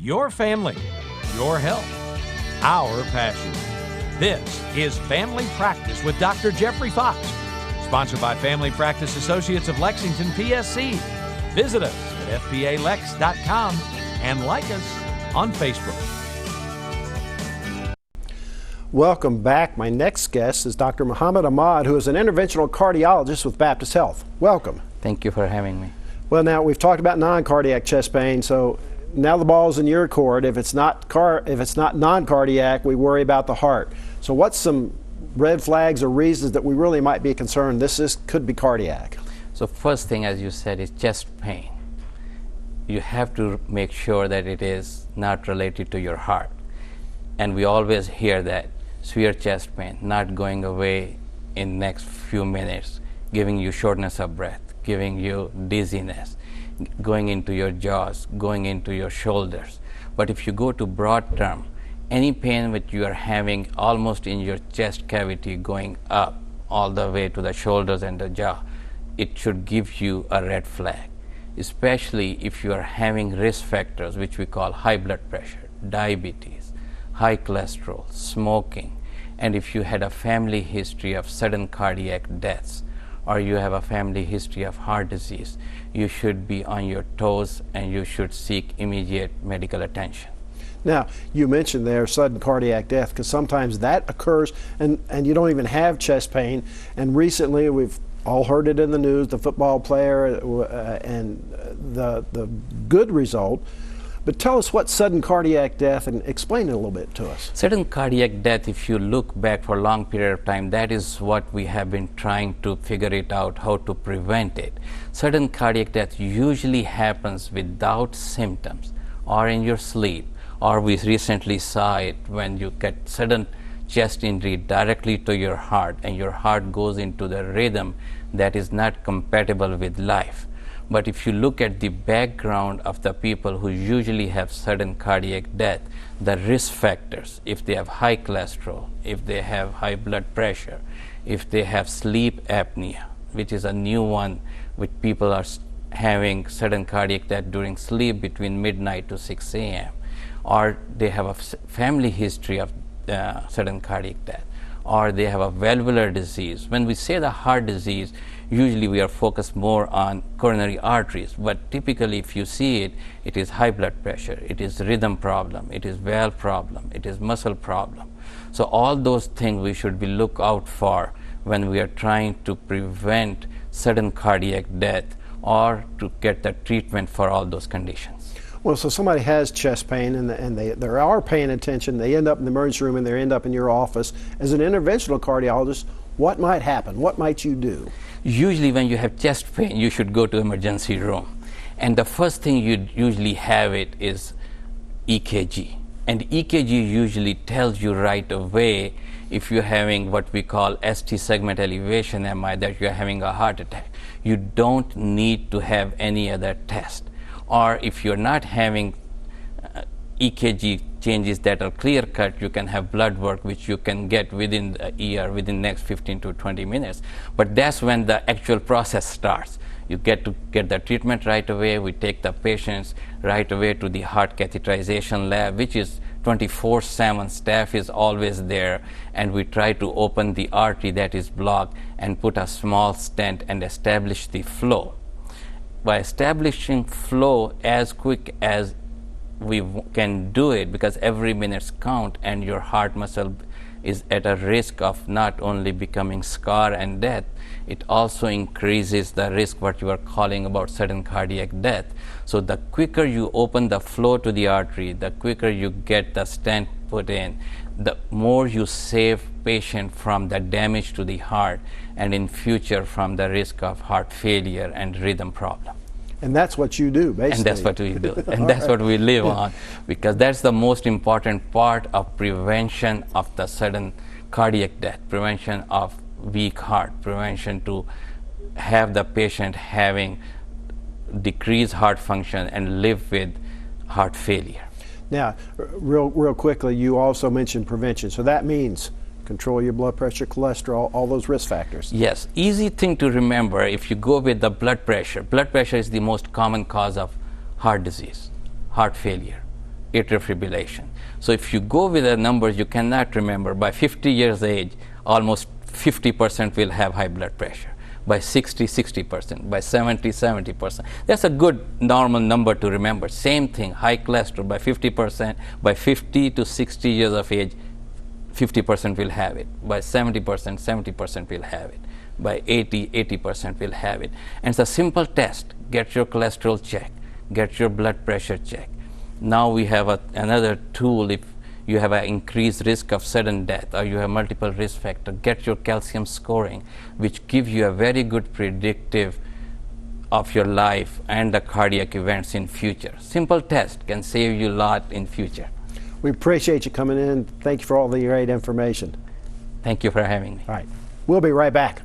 Your family, your health, our passion. This is Family Practice with Dr. Jeffrey Fox, sponsored by Family Practice Associates of Lexington, PSC. Visit us at fpalex.com and like us on Facebook. Welcome back. My next guest is Dr. Muhammad Ahmad, who is an interventional cardiologist with Baptist Health. Welcome. Thank you for having me. Well, now we've talked about non-cardiac chest pain, so now the ball's in your court. If it's not non-cardiac, we worry about the heart. So what's some red flags or reasons that we really might be concerned this could be cardiac? So first thing, as you said, is chest pain. You have to make sure that it is not related to your heart. And we always hear that severe chest pain not going away in next few minutes, giving you shortness of breath, giving you dizziness, going into your jaws, going into your shoulders. But if you go to broad term, any pain which you are having almost in your chest cavity going up all the way to the shoulders and the jaw, it should give you a red flag, especially if you are having risk factors which we call high blood pressure, diabetes, high cholesterol, smoking, and if you had a family history of sudden cardiac deaths, or you have a family history of heart disease, you should be on your toes and you should seek immediate medical attention. Now, you mentioned there sudden cardiac death, because sometimes that occurs and you don't even have chest pain. And recently we've all heard it in the news, the football player and the good result. But tell us what sudden cardiac death, and explain it a little bit to us. Sudden cardiac death, if you look back for a long period of time, that is what we have been trying to figure it out, how to prevent it. Sudden cardiac death usually happens without symptoms or in your sleep, or we recently saw it when you get sudden chest injury directly to your heart and your heart goes into the rhythm that is not compatible with life. But if you look at the background of the people who usually have sudden cardiac death, the risk factors, if they have high cholesterol, if they have high blood pressure, if they have sleep apnea, which is a new one, which people are having sudden cardiac death during sleep between midnight to 6 a.m., or they have a family history of sudden cardiac death, or they have a valvular disease. When we say the heart disease, usually we are focused more on coronary arteries, but typically if you see it, it is high blood pressure, it is rhythm problem, it is valve problem, it is muscle problem. So all those things we should be look out for when we are trying to prevent sudden cardiac death or to get the treatment for all those conditions. Well, so somebody has chest pain and they are paying attention, they end up in the emergency room and they end up in your office. As an interventional cardiologist, what might happen? What might you do? Usually when you have chest pain, you should go to emergency room. And the first thing you usually have it is EKG. And EKG usually tells you right away if you're having what we call ST segment elevation MI, that you're having a heart attack. You don't need to have any other test. Or if you're not having EKG changes that are clear cut, you can have blood work which you can get within the ER within next 15 to 20 minutes. But that's when the actual process starts. You get to get the treatment right away. We take the patients right away to the heart catheterization lab, which is 24/7. Staff is always there, and we try to open the artery that is blocked and put a small stent and establish the flow. By establishing flow as quick as we can do it, because every minute's count and your heart muscle is at a risk of not only becoming scar and death, it also increases the risk what you are calling about sudden cardiac death. So the quicker you open the flow to the artery, the quicker you get the stent put in, the more you save patient from the damage to the heart and in future from the risk of heart failure and rhythm problem. And that's what you do, basically. And that's what we do. And that's what we live on, because that's the most important part of prevention of the sudden cardiac death, prevention of weak heart, prevention to have the patient having decreased heart function and live with heart failure. Now, real quickly, you also mentioned prevention. So that means control your blood pressure, cholesterol, all those risk factors. Yes, easy thing to remember if you go with the blood pressure. Blood pressure is the most common cause of heart disease, heart failure, atrial fibrillation. So if you go with the numbers you cannot remember, by 50 years age, almost 50% will have high blood pressure. By 60, 60%. By 70, 70%. That's a good normal number to remember. Same thing, high cholesterol by 50%. By 50 to 60 years of age, 50% will have it. By 70%, 70% will have it. By 80, 80% will have it. And it's a simple test. Get your cholesterol checked. Get your blood pressure checked. Now we have another tool. If you have an increased risk of sudden death or you have multiple risk factors, get your calcium scoring, which gives you a very good predictive of your life and the cardiac events in future. Simple test can save you a lot in future. We appreciate you coming in. Thank you for all the great information. Thank you for having me. All right. We'll be right back.